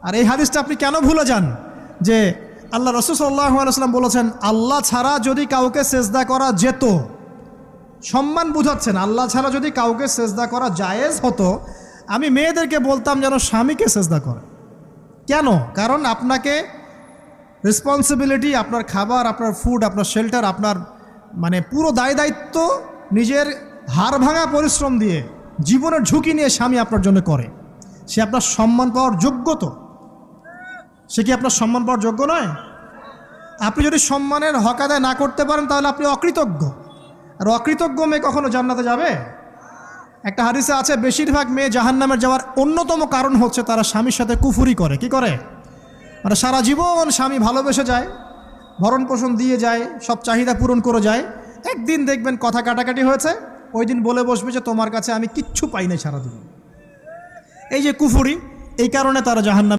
আর এই হাদিসটা আপনি কেন ভুলে যান যে আল্লাহ রাসূল সাল্লাল্লাহু আলাইহি ওয়াসাল্লাম বলেছেন আল্লাহ ছাড়া যদি কাউকে সেজদা করা যেত, সম্মান বুঝাচ্ছেন, আল্লাহ ছাড়া যদি কাউকে সেজদা করা জায়েজ হতো আমি মেয়েদেরকে বলতাম যেন স্বামীকে সেজদা করে। কেন? কারণ আপনাকে রেসপন্সিবিলিটি, আপনার খাবার, আপনার ফুড, আপনার শেল্টার, আপনার মানে পুরো দায় দায়িত্ব নিজের হাড় ভাঙা পরিশ্রম দিয়ে জীবনের ঝুঁকি নিয়ে স্বামী আপনার জন্য করে। সে আপনার সম্মান পাওয়ার যোগ্য তো? সে কি আপনার সম্মান পাওয়ার যোগ্য নয়? আপনি যদি সম্মানের হক আদায় না করতে পারেন তাহলে আপনি অকৃতজ্ঞ। আর অকৃতজ্ঞ মেয়ে কখনো জান্নাতে যাবে? একটা হাদিসে আছে বেশিরভাগ মেয়ে জাহান্নামের যাওয়ার অন্যতম কারণ হচ্ছে তারা স্বামীর সাথে কুফুরি করে। কি করে? মানে সারা জীবন স্বামী ভালোবেসে যায়, ভরণ পোষণ দিয়ে যায়, সব চাহিদা পূরণ করে যায়, একদিন দেখবেন কথা কাটাকাটি হয়েছে, ওই দিন বলে বসবে যে তোমার কাছে আমি কিচ্ছু পাই নাই সারাদিন। এই যে কুফুরি, এই কারণে তারা জাহান্নামে